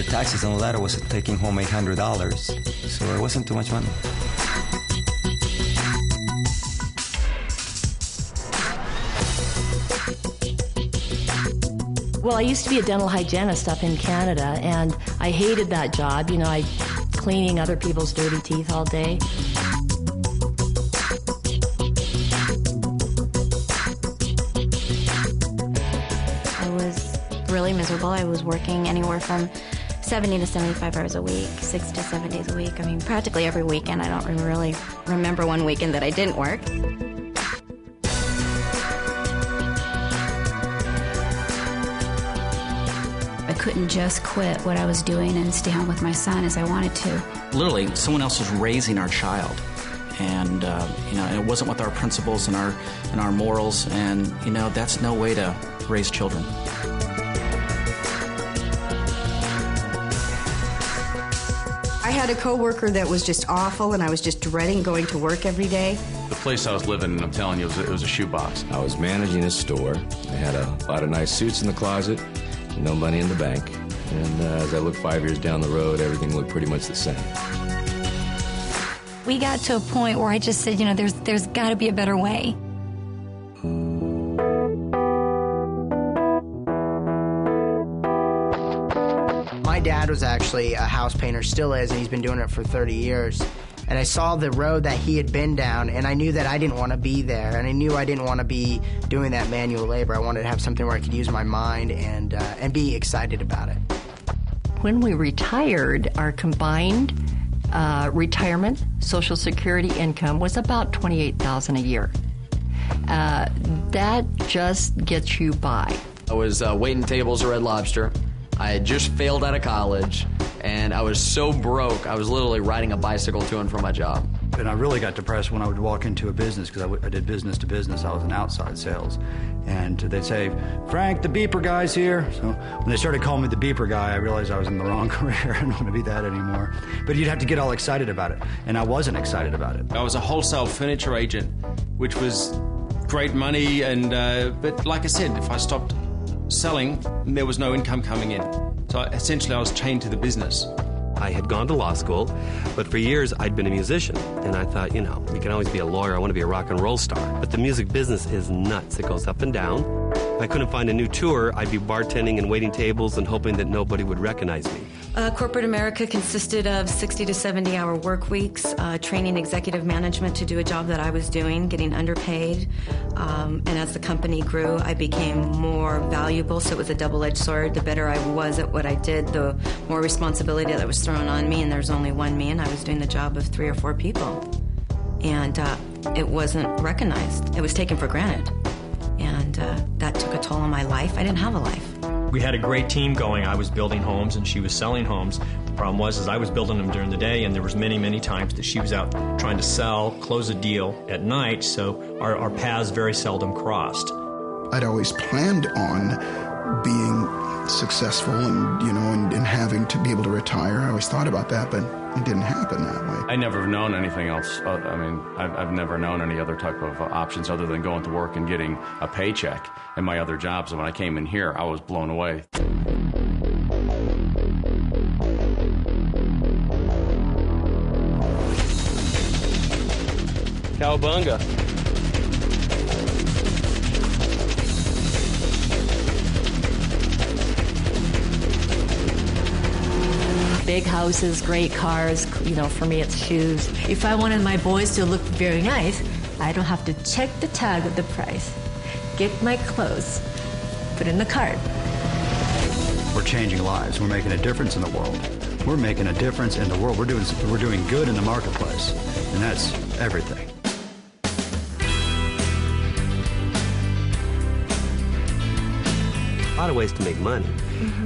taxes and all that, I was taking home $800, so it wasn't too much money. Well, I used to be a dental hygienist up in Canada, and I hated that job. You know, I cleaning other people's dirty teeth all day. I was really miserable. I was working anywhere from 70 to 75 hours a week, 6 to 7 days a week. I mean, practically every weekend. I don't really remember one weekend that I didn't work. I couldn't just quit what I was doing and stay home with my son as I wanted to. Literally, someone else was raising our child. And, it wasn't with our principles and our morals. And, that's no way to raise children. I had a coworker that was just awful, and I was just dreading going to work every day. The place I was living in, I'm telling you, it was a shoebox. I was managing a store. I had a lot of nice suits in the closet, no money in the bank. And as I look 5 years down the road, everything looked pretty much the same. We got to a point where I just said, there's got to be a better way. My dad was actually a house painter, still is, and he's been doing it for 30 years. And I saw the road that he had been down, and I knew that I didn't want to be there, and I knew I didn't want to be doing that manual labor. I wanted to have something where I could use my mind and be excited about it. When we retired, our combined retirement, Social Security income was about $28,000 a year. That just gets you by. I was waiting tables at Red Lobster. I had just failed out of college, and I was so broke, I was literally riding a bicycle to and from my job. And I really got depressed when I would walk into a business, because I did business to business. I was in outside sales. And they'd say, "Frank, the beeper guy's here." So when they started calling me the beeper guy, I realized I was in the wrong career. I don't want to be that anymore. But you'd have to get all excited about it. And I wasn't excited about it. I was a wholesale furniture agent, which was great money. But like I said, if I stopped selling, there was no income coming in. So essentially I was chained to the business. I had gone to law school, but for years I'd been a musician. And I thought, you can always be a lawyer. I want to be a rock and roll star. But the music business is nuts. It goes up and down. If I couldn't find a new tour, I'd be bartending and waiting tables and hoping that nobody would recognize me. Corporate America consisted of 60 to 70-hour work weeks, training executive management to do a job that I was doing, getting underpaid. And as the company grew, I became more valuable, so it was a double-edged sword. The better I was at what I did, the more responsibility that was thrown on me, and there's only one me, and I was doing the job of 3 or 4 people. And it wasn't recognized. It was taken for granted. And that took a toll on my life. I didn't have a life. We had a great team going. I was building homes and she was selling homes. The problem was I was building them during the day, and there was many, many times that she was out trying to sell, close a deal at night, so our paths very seldom crossed. I'd always planned on being successful and having to be able to retire. I always thought about that, but it didn't happen that way. I never have known anything else. I've never known any other type of options other than going to work and getting a paycheck in my other jobs. And when I came in here, I was blown away. Cowabunga. Big houses, great cars, for me it's shoes. If I wanted my boys to look very nice, I don't have to check the tag of the price. Get my clothes, put in the cart. We're changing lives. We're making a difference in the world. We're making a difference in the world. We're doing good in the marketplace, and that's everything. A lot of ways to make money,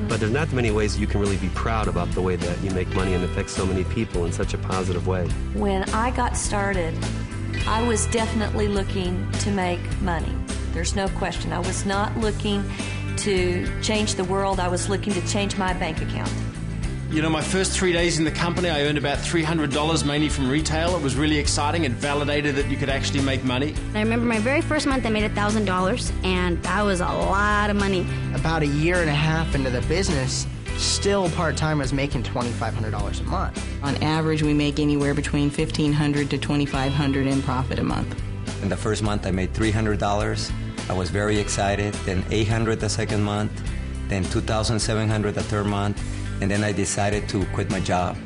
but there's not many ways you can really be proud about the way that you make money and affect so many people in such a positive way. When I got started, I was definitely looking to make money. There's no question. I was not looking to change the world. I was looking to change my bank account. My first 3 days in the company, I earned about $300, mainly from retail. It was really exciting. It validated that you could actually make money. I remember my very first month, I made $1,000, and that was a lot of money. About a year and a half into the business, still part-time, I was making $2,500 a month. On average, we make anywhere between $1,500 to $2,500 in profit a month. In the first month, I made $300. I was very excited. Then $800 the second month. Then $2,700 the third month. And then I decided to quit my job.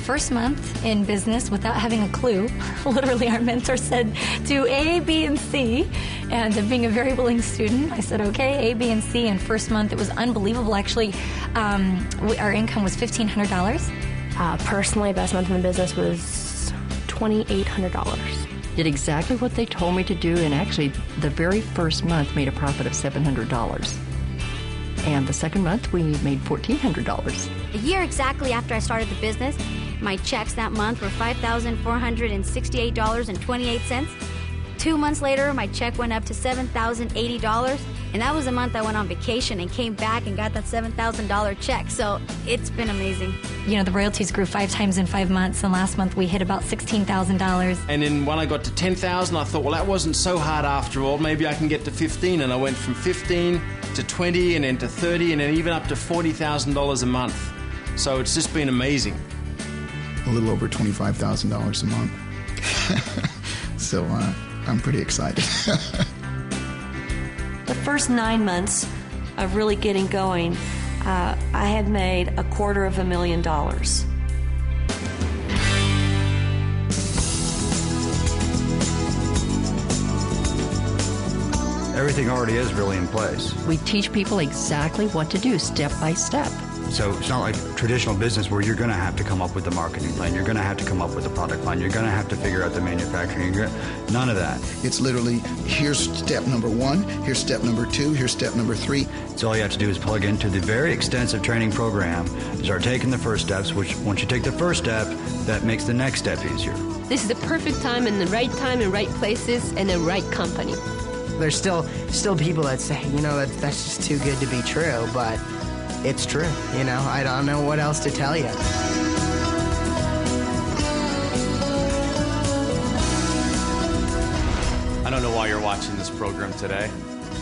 First month in business without having a clue. Literally, our mentor said, do A, B, and C. And being a very willing student, I said, okay, A, B, and C. And first month, it was unbelievable. Actually, our income was $1,500. Personally, best month in the business was $2,800. Did exactly what they told me to do, and actually, the very first month made a profit of $700. And the second month, we made $1,400. A year exactly after I started the business, my checks that month were $5,468.28. 2 months later, my check went up to $7,080, and that was the month I went on vacation and came back and got that $7,000 check. So it's been amazing. You know, the royalties grew 5 times in 5 months, and last month we hit about $16,000. And then when I got to $10,000, I thought, well, that wasn't so hard after all. Maybe I can get to 15, and I went from 15 to 20, and then to 30, and then even up to $40,000 a month. So it's just been amazing. A little over $25,000 a month. So I'm pretty excited. The first 9 months of really getting going, I had made $250,000. Everything already is really in place. We teach people exactly what to do, step by step. So it's not like traditional business where you're going to have to come up with the marketing plan. You're going to have to come up with the product line. You're going to have to figure out the manufacturing. None of that. It's literally, here's step number 1, here's step number 2, here's step number 3. So all you have to do is plug into the very extensive training program, start taking the first steps, which once you take the first step, that makes the next step easier. This is the perfect time and the right places and the right company. There's still people that say, you know, that's just too good to be true, but it's true. You know, I don't know what else to tell you. I don't know why you're watching this program today.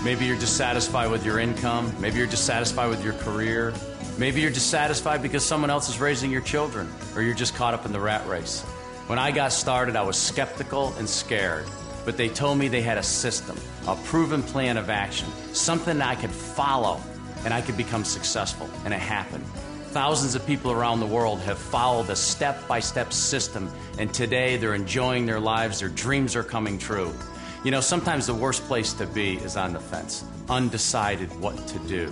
Maybe you're dissatisfied with your income. Maybe you're dissatisfied with your career. Maybe you're dissatisfied because someone else is raising your children, or you're just caught up in the rat race. When I got started, I was skeptical and scared. But they told me they had a system, a proven plan of action, something I could follow, and I could become successful. And it happened. Thousands of people around the world have followed a step-by-step system, and today they're enjoying their lives, their dreams are coming true. You know, sometimes the worst place to be is on the fence, undecided what to do.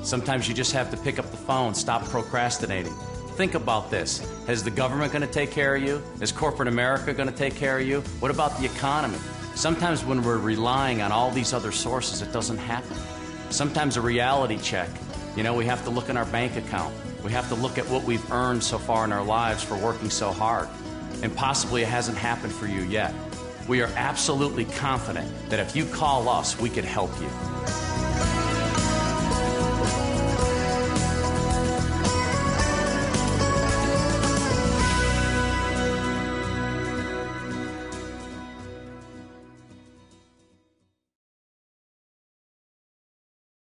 Sometimes you just have to pick up the phone, stop procrastinating. Think about this. Is the government going to take care of you? Is corporate America going to take care of you? What about the economy? Sometimes when we're relying on all these other sources, it doesn't happen. Sometimes a reality check. You know, we have to look in our bank account. We have to look at what we've earned so far in our lives for working so hard. And possibly it hasn't happened for you yet. We are absolutely confident that if you call us, we could help you.